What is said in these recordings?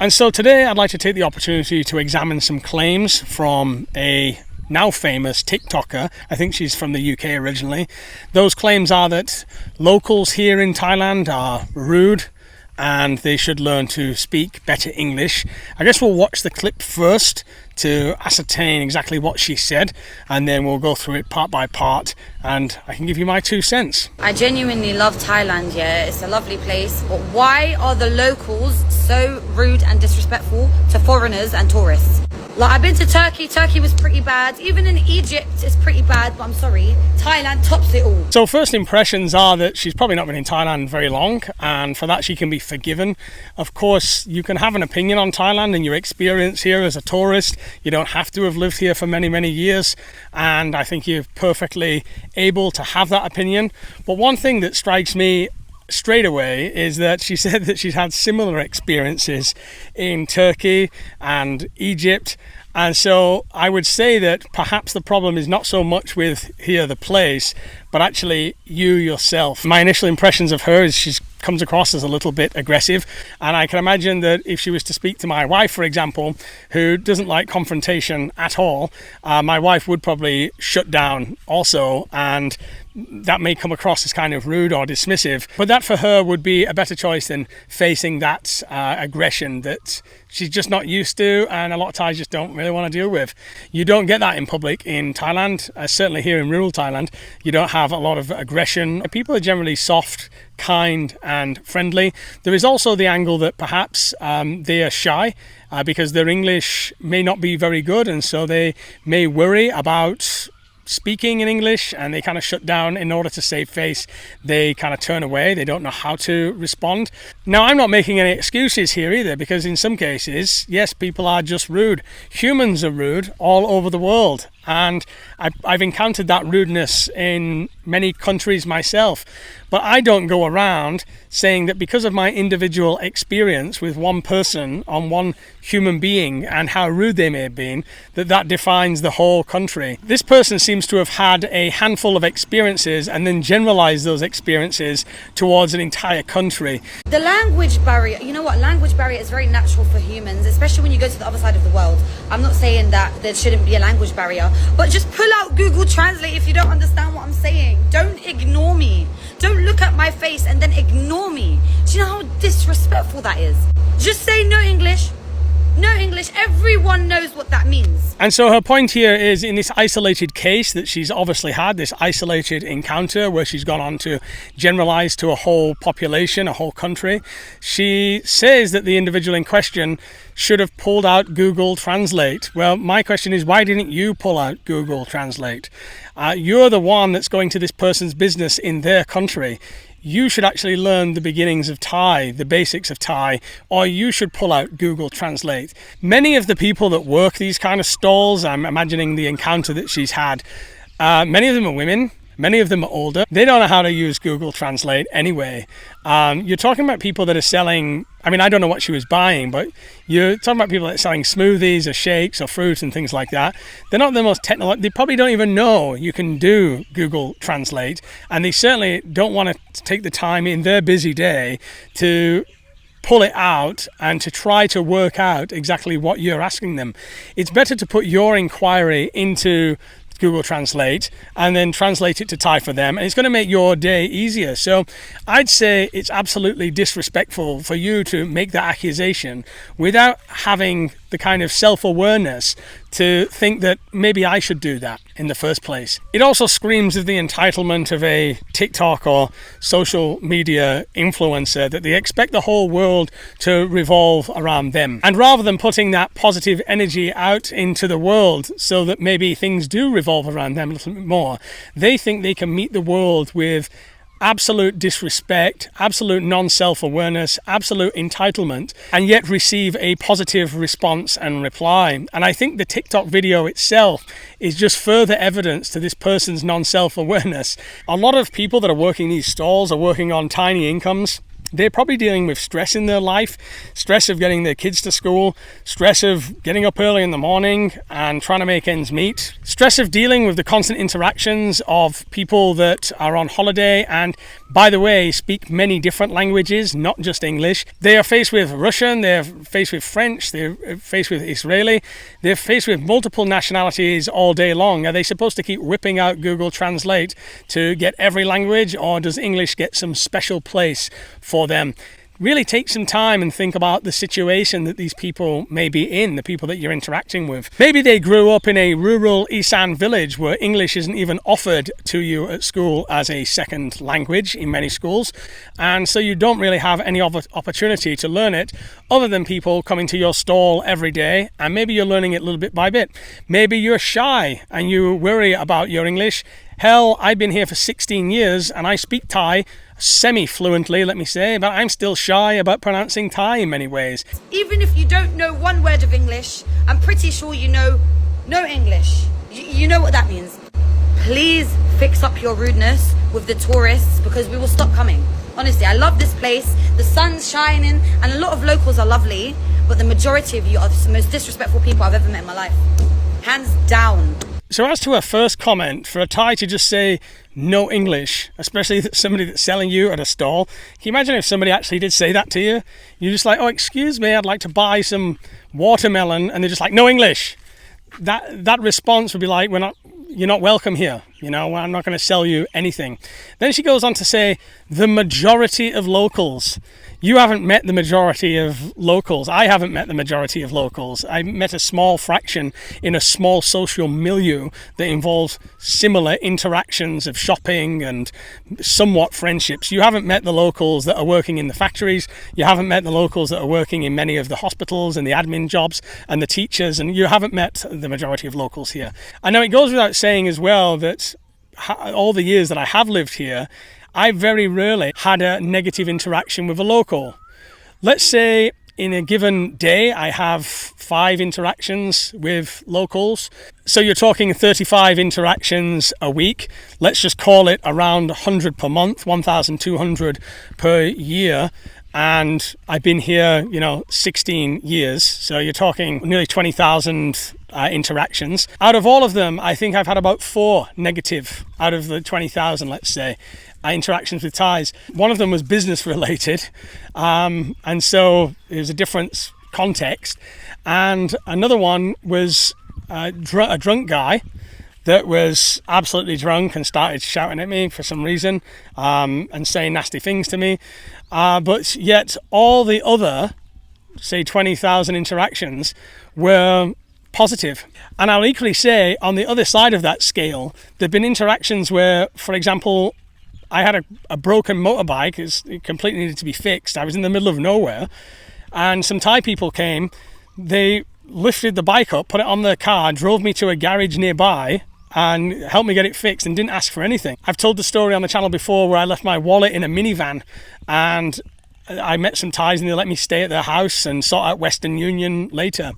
And so today I'd like to take the opportunity to examine some claims from a now famous TikToker. I think she's from the UK originally. Those claims are that locals here in Thailand are rude and they should learn to speak better English. I guess we'll watch the clip first to ascertain exactly what she said, and then we'll go through it part by part and I can give you my 2 cents. I genuinely love Thailand, yeah, it's a lovely place, but why are the locals so rude and disrespectful to foreigners and tourists? Like, I've been to Turkey was pretty bad, even in Egypt it's pretty bad, but I'm sorry, Thailand tops it all. So first impressions are that she's probably not been in Thailand very long, and for that she can be forgiven. Of course, you can have an opinion on Thailand and your experience here as a tourist. You don't have to have lived here for many years, and I think you're perfectly able to have that opinion. But one thing that strikes me straight away is that she said that she's had similar experiences in Turkey and Egypt, and so I would say that perhaps the problem is not so much with here, the place, but actually you yourself. My initial impressions of her is she comes across as a little bit aggressive, and I can imagine that if she was to speak to my wife, for example, who doesn't like confrontation at all, my wife would probably shut down also, and that may come across as kind of rude or dismissive, but that for her would be a better choice than facing that aggression that she's just not used to, and a lot of Thais just don't really want to deal with. You don't get that in public in Thailand, certainly here in rural Thailand. You don't have a lot of aggression. People are generally soft, kind and friendly. There is also the angle that perhaps they are shy because their English may not be very good, and so they may worry about speaking in English, and they kind of shut down. In order to save face, they kind of turn away. They don't know how to respond. Now, I'm not making any excuses here either, because in some cases, yes, people are just rude. Humans are rude all over the world, and I've encountered that rudeness in many countries myself. But I don't go around saying that because of my individual experience with one person on one human being and how rude they may have been, that defines the whole country. This person seems to have had a handful of experiences and then generalized those experiences towards an entire country. The language barrier, you know what, language barrier is very natural for humans, especially when you go to the other side of the world. I'm not saying that there shouldn't be a language barrier, but just pull out Google Translate if you don't understand what I'm saying. Don't ignore me. Don't look at my face and then ignore me. Do you know how disrespectful that is? Just say no English. No English. Everyone knows what that means. And so her point here is, in this isolated case that she's obviously had, this isolated encounter where she's gone on to generalize to a whole population, a whole country, she says that the individual in question should have pulled out Google Translate. Well, my question is, why didn't you pull out Google Translate? You're the one that's going to this person's business in their country. You should actually learn the beginnings of Thai, the basics of Thai, or you should pull out Google Translate. Many of the people that work these kind of stalls, I'm imagining the encounter that she's had, many of them are women. Many of them are older. They don't know how to use Google Translate anyway. You're talking about people that are selling, I mean, I don't know what she was buying, but you're talking about people that are selling smoothies or shakes or fruit and things like that. They're not the most technological. They probably don't even know you can do Google Translate, and they certainly don't want to take the time in their busy day to pull it out and to try to work out exactly what you're asking them. It's better to put your inquiry into Google Translate and then translate it to Thai for them, and it's going to make your day easier. So I'd say it's absolutely disrespectful for you to make that accusation without having the kind of self-awareness to think that maybe I should do that in the first place. It also screams of the entitlement of a TikTok or social media influencer that they expect the whole world to revolve around them. And rather than putting that positive energy out into the world so that maybe things do revolve around them a little bit more, they think they can meet the world with absolute disrespect, absolute non-self-awareness, absolute entitlement, and yet receive a positive response and reply. And I think the TikTok video itself is just further evidence to this person's non-self-awareness. A lot of people that are working these stalls are working on tiny incomes. they're probably dealing with stress in their life, stress of getting their kids to school, stress of getting up early in the morning and trying to make ends meet, stress of dealing with the constant interactions of people that are on holiday and, by the way, speak many different languages, not just English. They are faced with Russian, they're faced with French, they're faced with Israeli, they're faced with multiple nationalities all day long. Are they supposed to keep whipping out Google Translate to get every language, or does English get some special place for them? Really take some time and think about the situation that these people may be in, the people that you're interacting with. Maybe they grew up in a rural Isan village where English isn't even offered to you at school as a second language in many schools, and so you don't really have any opportunity to learn it other than people coming to your stall every day, and maybe you're learning it little bit by bit. Maybe you're shy and you worry about your English. Hell, I've been here for 16 years and I speak Thai semi-fluently, let me say, but I'm still shy about pronouncing Thai in many ways. Even if you don't know one word of English, I'm pretty sure you know no English. You know what that means. Please fix up your rudeness with the tourists because we will stop coming. Honestly, I love this place. The sun's shining and a lot of locals are lovely, but the majority of you are the most disrespectful people I've ever met in my life. Hands down. So as to her first comment, for a Thai to just say no English, especially somebody that's selling you at a stall, can you imagine if somebody actually did say that to you? You're just like, oh, excuse me, I'd like to buy some watermelon, and they're just like, no English. That response would be like, you're not welcome here. You know, I'm not going to sell you anything. Then she goes on to say, the majority of locals. You haven't met the majority of locals. I haven't met the majority of locals. I met a small fraction in a small social milieu that involves similar interactions of shopping and somewhat friendships. You haven't met the locals that are working in the factories. You haven't met the locals that are working in many of the hospitals and the admin jobs and the teachers, and you haven't met the majority of locals here. I know it goes without saying as well that all the years that I have lived here, I very rarely had a negative interaction with a local. Let's say in a given day, I have 5 interactions with locals. So you're talking 35 interactions a week. Let's just call it around 100 per month, 1,200 per year. And I've been here, 16 years. So you're talking nearly 20,000 interactions. Out of all of them, I think I've had about 4 negative out of the 20,000, let's say, interactions with Thais. One of them was business related. And so it was a different context. And another one was a drunk guy that was absolutely drunk and started shouting at me for some reason and saying nasty things to me. But yet all the other, say 20,000 interactions were positive. And I'll equally say on the other side of that scale, there've been interactions where, for example, I had a broken motorbike. It completely needed to be fixed. I was in the middle of nowhere and some Thai people came. They lifted the bike up, put it on their car, drove me to a garage nearby and helped me get it fixed and didn't ask for anything. I've told the story on the channel before where I left my wallet in a minivan and I met some Thais and they let me stay at their house and sort out Western Union later.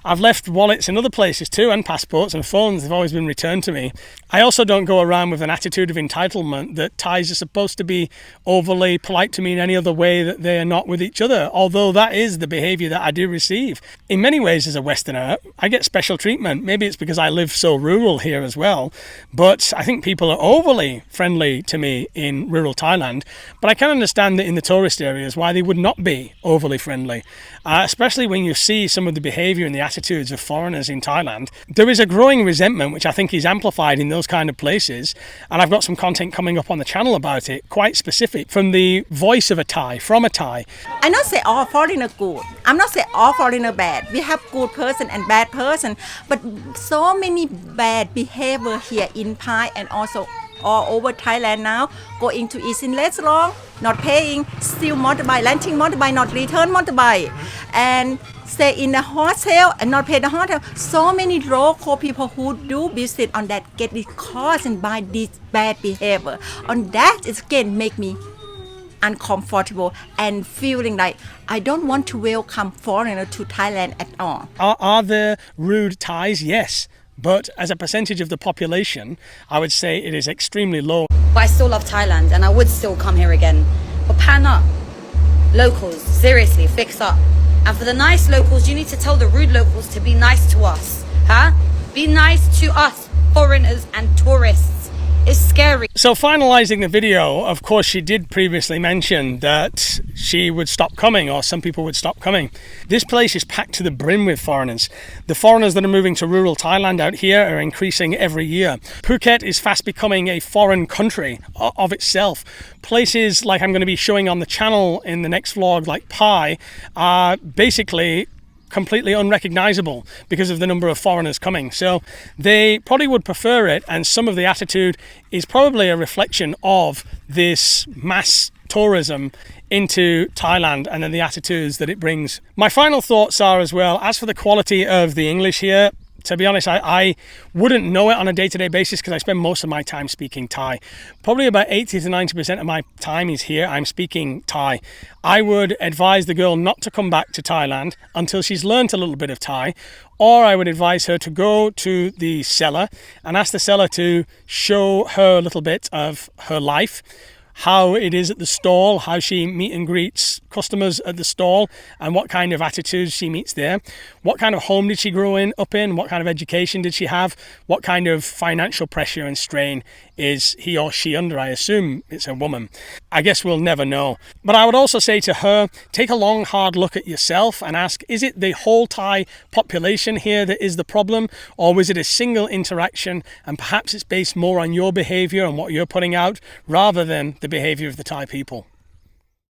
I've left wallets in other places too, and passports and phones. They've always been returned to me. I also don't go around with an attitude of entitlement that Thais are supposed to be overly polite to me in any other way that they are not with each other, although that is the behaviour that I do receive. In many ways, as a Westerner, I get special treatment. Maybe it's because I live so rural here as well, but I think people are overly friendly to me in rural Thailand. But I can understand that in the tourist areas why they would not be overly friendly, especially when you see some of the behaviour and the attitudes of foreigners in Thailand. There is a growing resentment which I think is amplified in those kind of places, and I've got some content coming up on the channel about it, quite specific, from the voice of a Thai, from a Thai. I'm not say all foreigner good. I'm not say all foreigner bad. We have good person and bad person, but so many bad behavior here in Thai and also all over Thailand now. Going to eating restaurant, not paying, steal motorbike, renting motorbike, not return motorbike, and stay in a hotel and not pay the hotel. So many local people who do business on that get caused by this bad behavior. On that, it again make me uncomfortable and feeling like I don't want to welcome foreigner to Thailand at all. Are there rude Thais? Yes. But as a percentage of the population, I would say it is extremely low. But I still love Thailand and I would still come here again. But pan up. Locals, seriously, fix up. And for the nice locals, you need to tell the rude locals to be nice to us. Huh? Be nice to us, foreigners and tourists. It's scary. So finalizing the video, of course, she did previously mention that she would stop coming, or some people would stop coming. This place is packed to the brim with foreigners. The foreigners that are moving to rural Thailand out here are increasing every year. Phuket is fast becoming a foreign country of itself. Places like I'm going to be showing on the channel in the next vlog, like Pai, are basically completely unrecognizable because of the number of foreigners coming. So they probably would prefer it, and some of the attitude is probably a reflection of this mass tourism into Thailand and then the attitudes that it brings. My final thoughts are as well, as for the quality of the English here, to be honest, I wouldn't know it on a day-to-day basis because I spend most of my time speaking Thai. Probably about 80 to 90% of my time is here. I'm speaking Thai. I would advise the girl not to come back to Thailand until she's learned a little bit of Thai, or I would advise her to go to the seller and ask the seller to show her a little bit of her life, how it is at the stall, how she meet and greets customers at the stall, and what kind of attitudes she meets there. What kind of home did she grow up in? What kind of education did she have? What kind of financial pressure and strain is he or she under? I assume it's a woman. I guess we'll never know. But I would also say to her, take a long, hard look at yourself and ask, is it the whole Thai population here that is the problem? Or was it a single interaction and perhaps it's based more on your behavior and what you're putting out rather than the behavior of the Thai people?